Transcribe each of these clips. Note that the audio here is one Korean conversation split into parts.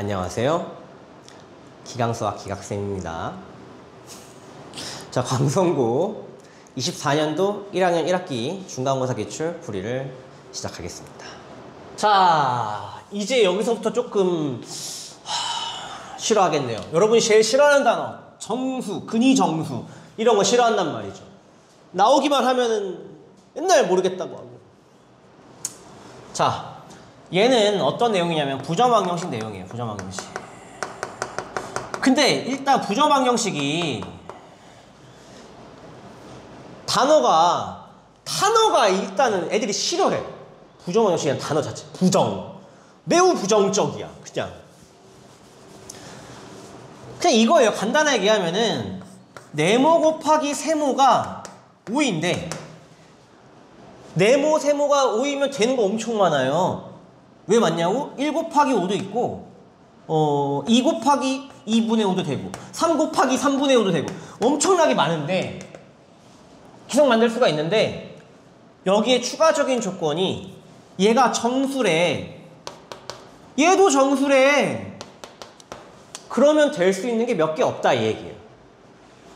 안녕하세요. 기강수학 기각쌤입니다. 자, 광성고 24년도 1학년 1학기 중간고사 기출 풀이를 시작하겠습니다. 자, 이제 여기서부터 조금 싫어하겠네요. 여러분이 제일 싫어하는 단어 정수, 근위 정수 이런 거 싫어한단 말이죠. 나오기만 하면은 맨날 모르겠다고 하고. 자, 얘는 어떤 내용이냐면 부정방정식 내용이에요. 부정방정식. 근데 일단 부정방정식이 단어가 일단은 애들이 싫어해. 부정방정식이란 단어 자체. 부정. 매우 부정적이야. 그냥 이거예요. 간단하게 얘기하면은 네모 곱하기 세모가 5인데 네모 세모가 5이면 되는 거 엄청 많아요. 왜 많냐고? 1 곱하기 5도 있고 2 곱하기 2분의 5도 되고 3 곱하기 3분의 5도 되고 엄청나게 많은데 계속 만들 수가 있는데 여기에 추가적인 조건이 얘가 정수래. 얘도 정수래. 그러면 될 수 있는 게 몇 개 없다 이 얘기예요.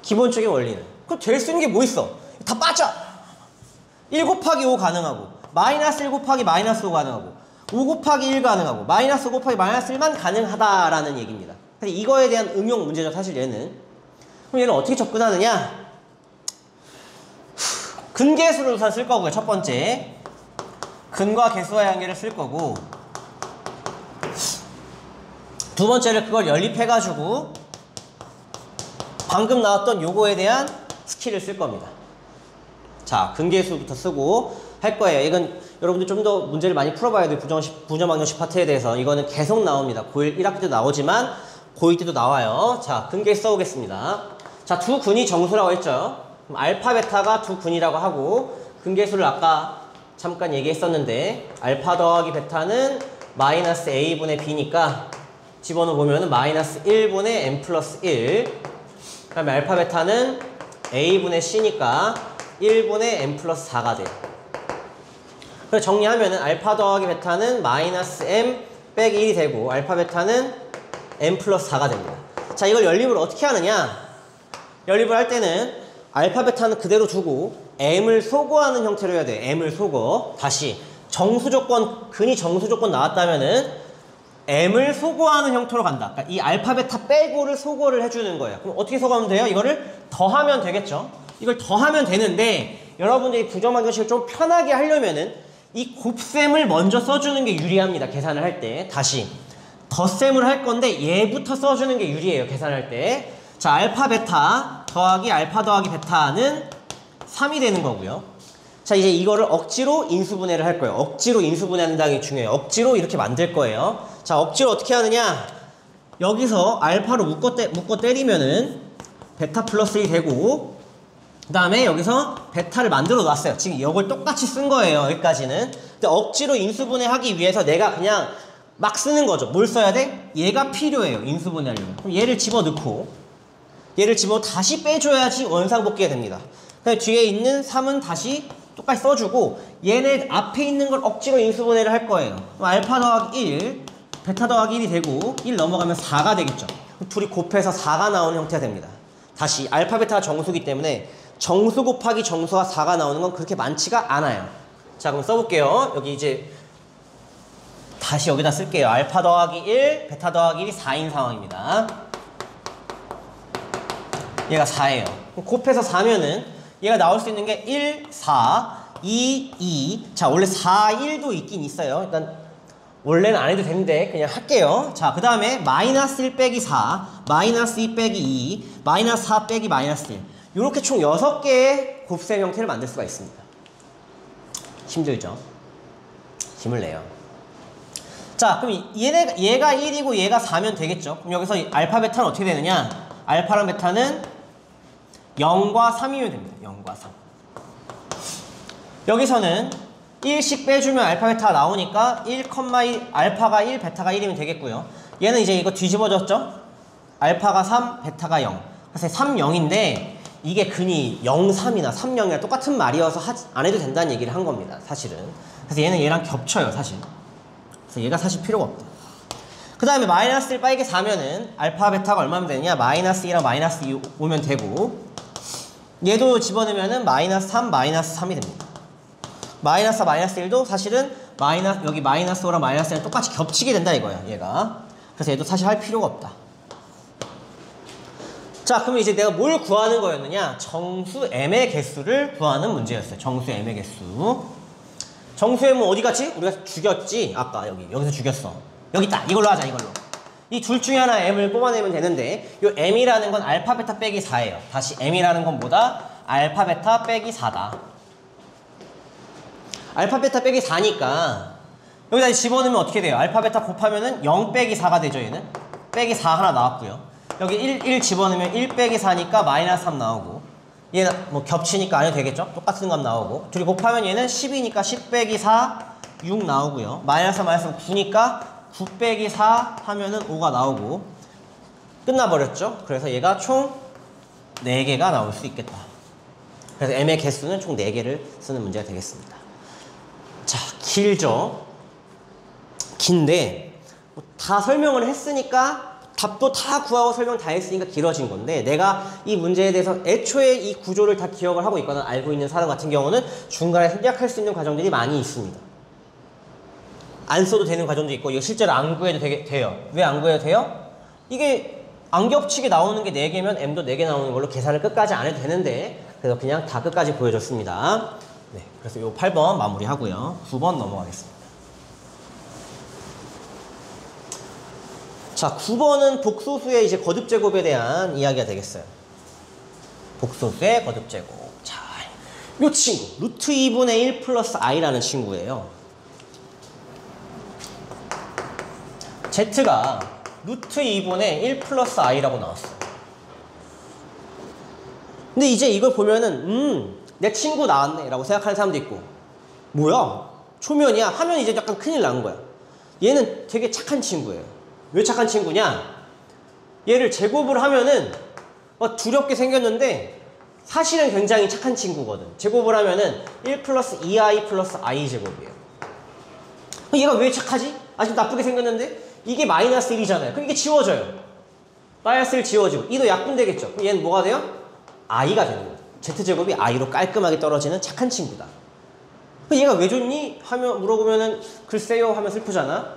기본적인 원리는. 그럼 될 수 있는 게 뭐 있어? 다 빠져. 1 곱하기 5 가능하고 마이너스 1 곱하기 마이너스 5 가능하고 5 곱하기 1 가능하고 마이너스 5 곱하기 마이너스 1만 가능하다라는 얘기입니다. 그래서 이거에 대한 응용 문제죠. 사실 얘는. 그럼 얘는 어떻게 접근하느냐? 근계수를 우선 쓸 거고요. 첫 번째 근과 계수와의 관계를 쓸 거고 두 번째를 그걸 연립해가지고 방금 나왔던 요거에 대한 스킬을 쓸 겁니다. 자, 근계수부터 쓰고 할 거예요. 이건 여러분들 좀 더 문제를 많이 풀어봐야 돼요. 부정방정식 파트에 대해서. 이거는 계속 나옵니다. 고1 1학기 때도 나오지만 고2 때도 나와요. 자, 근계수 써보겠습니다. 자, 두 근이 정수라고 했죠. 그럼 알파, 베타가 두 근이라고 하고 근계수를 아까 잠깐 얘기했었는데 알파 더하기 베타는 마이너스 a분의 b니까 집어넣어 보면은 마이너스 1분의 n 플러스 1. 그 다음에 알파, 베타는 a분의 c니까 1분의 n 플러스 4가 돼요. 그래서 정리하면은 알파 더하기 베타는 마이너스 m 빼기 1이 되고 알파 베타는 m 플러스 4가 됩니다. 자, 이걸 연립을 어떻게 하느냐? 연립을 할 때는 알파 베타는 그대로 두고 m을 소거하는 형태로 해야 돼요. m을 소거. 다시 정수조건, 근이 정수조건 나왔다면은 m을 소거하는 형태로 간다. 그러니까 이 알파 베타 빼고를 소거를 해주는 거예요. 그럼 어떻게 소거하면 돼요? 이거를 더하면 되겠죠. 이걸 더하면 되는데 여러분들이 부정방정식을 좀 편하게 하려면은 이 곱셈을 먼저 써주는 게 유리합니다. 계산을 할 때. 다시 덧셈을 할 건데 얘부터 써주는 게 유리해요. 계산할 때. 자, 알파 베타 더하기 알파 더하기 베타는 3이 되는 거고요. 자, 이제 이거를 억지로 인수분해를 할 거예요. 억지로 인수분해한다는 게 중요해요. 억지로 이렇게 만들 거예요. 자, 억지로 어떻게 하느냐? 여기서 알파로 묶어 때리면은 베타 플러스 1이 되고 그 다음에 여기서 베타를 만들어 놨어요. 지금 이걸 똑같이 쓴 거예요. 여기까지는. 근데 억지로 인수분해하기 위해서 내가 그냥 막 쓰는 거죠. 뭘 써야 돼? 얘가 필요해요. 인수분해하려면. 그럼 얘를 집어넣고 다시 빼줘야지 원상복귀가 됩니다. 그다음에 뒤에 있는 3은 다시 똑같이 써주고 얘네 앞에 있는 걸 억지로 인수분해를 할 거예요. 그럼 알파 더하기 1, 베타 더하기 1이 되고 1 넘어가면 4가 되겠죠. 둘이 곱해서 4가 나오는 형태가 됩니다. 다시 알파 베타가 정수기 때문에 정수 곱하기 정수가 4가 나오는 건 그렇게 많지가 않아요. 자, 그럼 써볼게요. 여기 이제 다시 여기다 쓸게요. 알파 더하기 1, 베타 더하기 1이 4인 상황입니다. 얘가 4예요. 곱해서 4면은 얘가 나올 수 있는 게 1, 4, 2, 2. 자, 원래 4, 1도 있긴 있어요. 일단 원래는 안 해도 되는데 그냥 할게요. 자, 그 다음에 마이너스 1 빼기 4, 마이너스 2 빼기 2, 마이너스 4 빼기 마이너스 1. 이렇게 총 6개의 곱셈 형태를 만들 수가 있습니다. 힘들죠? 힘을 내요. 자, 그럼 얘가 1이고 얘가 4면 되겠죠? 그럼 여기서 알파 베타는 어떻게 되느냐? 알파랑 베타는 0과 3이면 됩니다. 0과 3. 여기서는 1씩 빼주면 알파 베타가 나오니까 1,1, 알파가 1, 베타가 1이면 되겠고요. 얘는 이제 이거 뒤집어졌죠? 알파가 3, 베타가 0. 그래서 3, 0인데 이게 근이 0, 3이나 3, 0이랑 똑같은 말이어서 안 해도 된다는 얘기를 한 겁니다. 사실은. 그래서 얘는 얘랑 겹쳐요. 사실. 그래서 얘가 사실 필요가 없다. 그 다음에 마이너스 1 빼기 4면은 알파 베타가 얼마면 되느냐? 마이너스 2랑 마이너스 2 오면 되고, 얘도 집어넣으면은 마이너스 3, 마이너스 3이 됩니다. 마이너스 4, 마이너스 1도 사실은 여기 마이너스 5랑 마이너스 1랑 똑같이 겹치게 된다 이거야, 얘가. 그래서 얘도 사실 할 필요가 없다. 자, 그럼 이제 내가 뭘 구하는 거였느냐? 정수 m의 개수를 구하는 문제였어요. 정수 m의 개수. 정수 m은 어디 갔지? 우리가 죽였지? 아까 여기서 죽였어. 여기 있다. 이걸로 하자, 이걸로. 이 둘 중에 하나 m을 뽑아내면 되는데, 요 m이라는 건 알파 베타 빼기 4예요. 다시 m이라는 건 뭐다? 알파 베타 빼기 4다. 알파 베타 빼기 4니까 여기다 집어넣으면 어떻게 돼요? 알파 베타 곱하면은 0 빼기 4가 되죠, 얘는. 빼기 4 하나 나왔고요. 여기 1 집어넣으면 1 빼기 4니까 마이너스 3 나오고, 얘는 뭐 겹치니까 안 해도 되겠죠? 똑같은 값 나오고, 둘이 곱하면 얘는 10이니까 10 빼기 4 6 나오고요. 마이너스 9니까 9 빼기 4 하면은 5가 나오고 끝나버렸죠? 그래서 얘가 총 4개가 나올 수 있겠다. 그래서 m의 개수는 총 4개를 쓰는 문제가 되겠습니다. 자, 길죠? 긴데 뭐 다 설명을 했으니까, 답도 다 구하고 설명 다 했으니까 길어진 건데, 내가 이 문제에 대해서 애초에 이 구조를 다 기억을 하고 있거나 알고 있는 사람 같은 경우는 중간에 생략할 수 있는 과정들이 많이 있습니다. 안 써도 되는 과정도 있고, 이거 실제로 안 구해도 돼요. 왜 안 구해도 돼요? 이게 안 겹치게 나오는 게 4개면 m도 4개 나오는 걸로 계산을 끝까지 안 해도 되는데, 그래서 그냥 다 끝까지 보여줬습니다. 네, 그래서 요 8번 마무리하고요. 9번 넘어가겠습니다. 자, 9번은 복소수의 이제 거듭제곱에 대한 이야기가 되겠어요. 복소수의 거듭제곱. 자, 요 친구 루트 2분의 1 플러스 i라는 친구예요. z가 루트 2분의 1 플러스 i라고 나왔어요. 근데 이제 이걸 보면은 내 친구 나왔네 라고 생각하는 사람도 있고, 뭐야? 초면이야? 하면 이제 약간 큰일 난 거야. 얘는 되게 착한 친구예요. 왜 착한 친구냐? 얘를 제곱을 하면은 두렵게 생겼는데 사실은 굉장히 착한 친구거든. 제곱을 하면은 1 플러스 2i 플러스 i 제곱이에요. 얘가 왜 착하지? 아직 나쁘게 생겼는데 이게 마이너스 1이잖아요. 그럼 이게 지워져요. 마이너스 1 지워지고 2도 약분되겠죠. 그럼 얘는 뭐가 돼요? i가 되는 거죠. z제곱이 i로 깔끔하게 떨어지는 착한 친구다. 얘가 왜 좋니? 하면 물어보면은 글쎄요 하면 슬프잖아.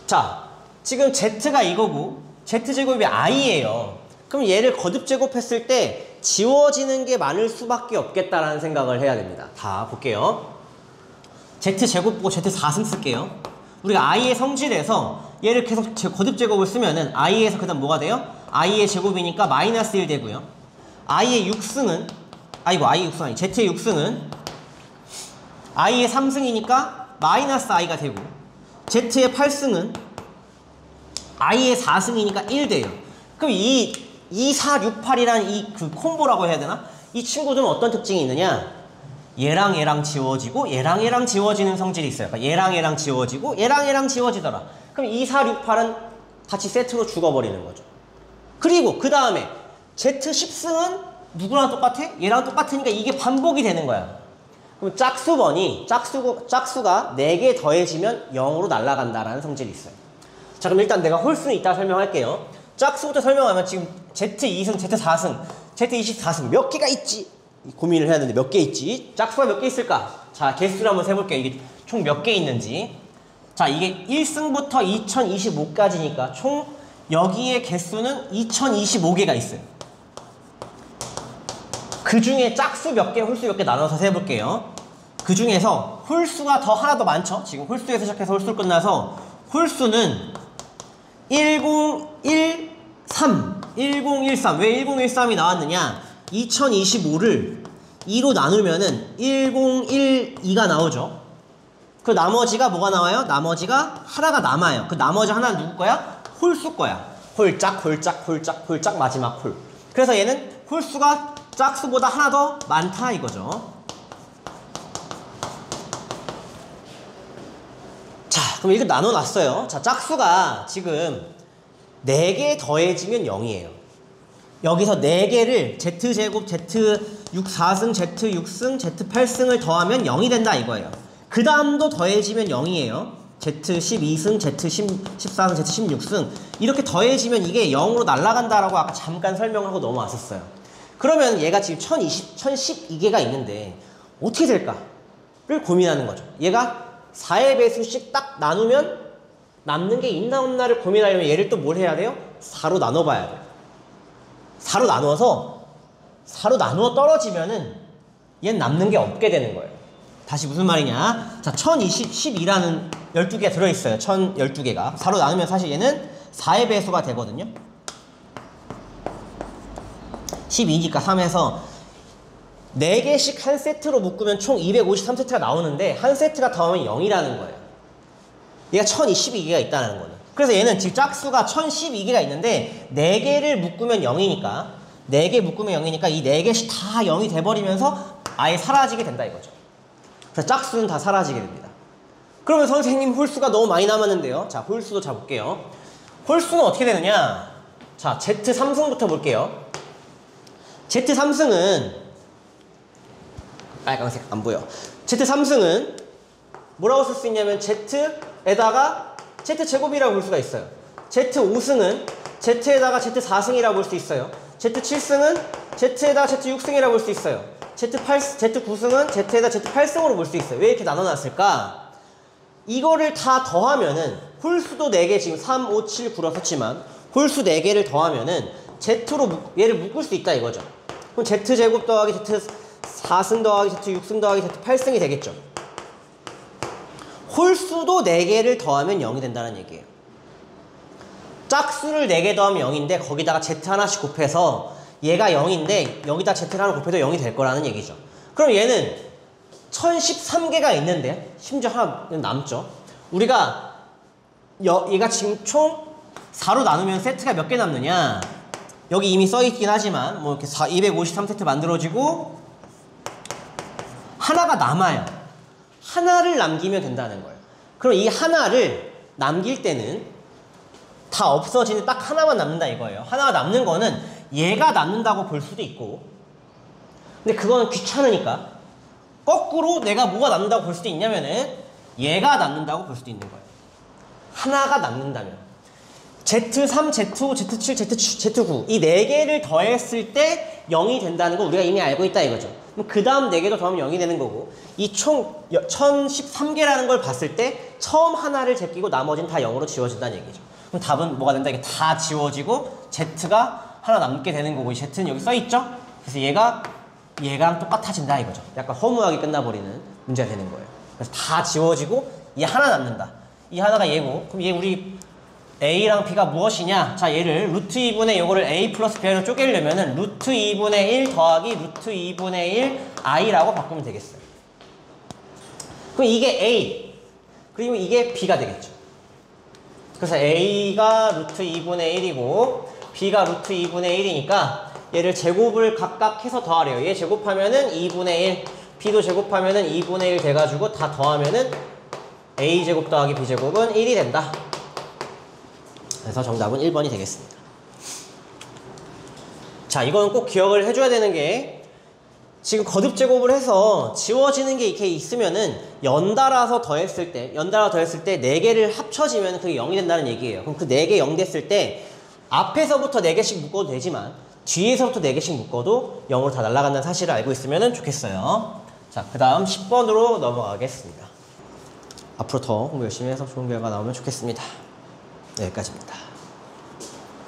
자, 지금 z가 이거고 z제곱이 i예요. 그럼 얘를 거듭제곱했을 때 지워지는 게 많을 수밖에 없겠다라는 생각을 해야 됩니다. 다 볼게요. z제곱 보고 z4승 쓸게요. 우리가 i의 성질에서 얘를 계속 거듭제곱을 쓰면은 i에서 그 다음 뭐가 돼요? i의 제곱이니까 마이너스 1 되고요. i의 6승은 i의 6승 아니 z의 6승은 i의 3승이니까 마이너스 i가 되고, z의 8승은 i의 4승이니까 1 돼요. 그럼 이 2, 4, 6, 8이라는 이 그 콤보라고 해야 되나? 이 친구들은 어떤 특징이 있느냐? 얘랑 얘랑 지워지고 얘랑 얘랑 지워지는 성질이 있어요. 그러니까 얘랑 얘랑 지워지고 얘랑 얘랑 지워지더라. 그럼 2, 4, 6, 8은 같이 세트로 죽어버리는 거죠. 그리고 그 다음에 Z10승은 누구랑 똑같아? 얘랑 똑같으니까 이게 반복이 되는 거야. 그럼 짝수번이 짝수가 4개 더해지면 0으로 날아간다라는 성질이 있어요. 자, 그럼 일단 내가 홀수는 이따 설명할게요. 짝수부터 설명하면 지금 Z2승, Z4승, Z24승 몇 개가 있지? 고민을 해야 되는데 몇 개 있지? 짝수가 몇 개 있을까? 자, 개수를 한번 세볼게요. 이게 총 몇 개 있는지. 자, 이게 1승부터 2025까지니까 총 여기에 개수는 2025개가 있어요. 그 중에 짝수 몇 개, 홀수 몇 개 나눠서 세볼게요. 그 중에서 홀수가 하나 더 많죠? 지금 홀수에서 시작해서 홀수로 끝나서 홀수는 1013. 왜 1013이 나왔느냐? 2025를 2로 나누면은 1012가 나오죠. 그 나머지가 뭐가 나와요? 나머지가 하나가 남아요. 그 나머지 하나는 누구 거야? 홀수 거야. 홀짝 마지막 홀. 그래서 얘는 홀수가 짝수보다 하나 더 많다 이거죠. 자, 그럼 이렇게 나눠놨어요. 자, 짝수가 지금 4개 더해지면 0이에요. 여기서 4개를 Z제곱, Z64승, Z6승, Z8승을 더하면 0이 된다 이거예요. 그 다음도 더해지면 0이에요. Z12승, Z14승, Z16승 이렇게 더해지면 이게 0으로 날아간다라고 아까 잠깐 설명하고 넘어왔었어요. 그러면 얘가 지금 1012개가 있는데 어떻게 될까를 고민하는 거죠. 얘가 4의 배수씩 딱 나누면 남는 게 있나 없나를 고민하려면 얘를 또 뭘 해야 돼요? 4로 나눠봐야 돼요. 4로 나누어 떨어지면은 얘는 남는 게 없게 되는 거예요. 다시 무슨 말이냐? 자, 1012라는 12개가 들어있어요. 1012개가. 4로 나누면 사실 얘는 4의 배수가 되거든요. 12니까 3에서 4개씩 한 세트로 묶으면 총 253세트가 나오는데 한 세트가 더하면 0이라는 거예요. 얘가 1012개가 있다는 거는. 그래서 얘는 지금 짝수가 1012개가 있는데 4개를 묶으면 0이니까 4개 묶으면 0이니까 이 4개씩 다 0이 돼버리면서 아예 사라지게 된다 이거죠. 그래서 짝수는 다 사라지게 됩니다. 그러면 선생님 홀수가 너무 많이 남았는데요. 자, 홀수도 잡을게요. 홀수는 어떻게 되느냐? 자, Z3승부터 볼게요. Z3승은 빨간색 안 보여. Z3승은 뭐라고 쓸 수 있냐면 Z에다가 Z제곱이라고 볼 수가 있어요. Z5승은 Z에다가 Z4승이라고 볼 수 있어요. Z7승은 Z에다가 Z6승이라고 볼 수 있어요. Z9승은 Z에다 Z8승으로 볼 수 있어요. 왜 이렇게 나눠놨을까? 이거를 다 더하면은 홀수도 4개 지금 3, 5, 7, 9로 썼지만 홀수 4개를 더하면은 Z로 얘를 묶을 수 있다 이거죠. 그럼 Z제곱 더하기 Z4승 더하기 Z6승 더하기 Z8승이 되겠죠. 홀수도 4개를 더하면 0이 된다는 얘기예요. 짝수를 4개 더하면 0인데 거기다가 Z 하나씩 곱해서 얘가 0인데 여기다 Z를 하나 곱해도 0이 될 거라는 얘기죠. 그럼 얘는 1013개가 있는데 심지어 하나 남죠. 우리가 얘가 지금 총 4로 나누면 세트가 몇 개 남느냐? 여기 이미 써있긴 하지만 뭐 이렇게 253세트 만들어지고 하나가 남아요. 하나를 남기면 된다는 거예요. 그럼 이 하나를 남길 때는 다 없어지는 딱 하나만 남는다 이거예요. 하나가 남는 거는 얘가 남는다고 볼 수도 있고 근데 그거는 귀찮으니까 거꾸로 내가 뭐가 남는다고 볼 수도 있냐면은 얘가 남는다고 볼 수도 있는 거예요. 하나가 남는다면 Z3, Z5, Z7, Z9 이 4개를 더했을 때 0이 된다는 거 우리가 이미 알고 있다 이거죠. 그럼 그 다음 4개도 더하면 0이 되는 거고 이 총 1013개라는 걸 봤을 때 처음 하나를 제끼고 나머지는 다 0으로 지워진다는 얘기죠. 그럼 답은 뭐가 된다? 이게 다 지워지고 Z가 하나 남게 되는 거고 이 Z는 여기 써있죠? 그래서 얘랑 똑같아진다 이거죠. 약간 허무하게 끝나버리는 문제가 되는 거예요. 그래서 다 지워지고 얘 하나 남는다. 이 하나가 얘고 그럼 얘 우리 A랑 B가 무엇이냐? 자, 얘를 루트 2분의 요거를 A 플러스 B로 쪼개려면은 루트 2분의 1 더하기 루트 2분의 1 I라고 바꾸면 되겠어요. 그럼 이게 A, 그리고 이게 B가 되겠죠. 그래서 A가 루트 2분의 1이고 B가 루트 2분의 1이니까 얘를 제곱을 각각 해서 더하래요. 얘 제곱하면은 2분의 1, B도 제곱하면은 2분의 1 돼가지고 다 더하면은 A제곱 더하기 B제곱은 1이 된다. 그래서 정답은 1번이 되겠습니다. 자, 이거는 꼭 기억을 해줘야 되는 게 지금 거듭 제곱을 해서 지워지는 게 이렇게 있으면은 연달아서 더했을 때 4개를 합쳐지면 그게 0이 된다는 얘기예요. 그럼 그 4개 0 됐을 때 앞에서부터 4개씩 묶어도 되지만 뒤에서부터 4개씩 묶어도 0으로 다 날아간다는 사실을 알고 있으면 좋겠어요. 자, 그 다음 10번으로 넘어가겠습니다. 앞으로 더 공부 열심히 해서 좋은 결과 나오면 좋겠습니다. 여기까지입니다.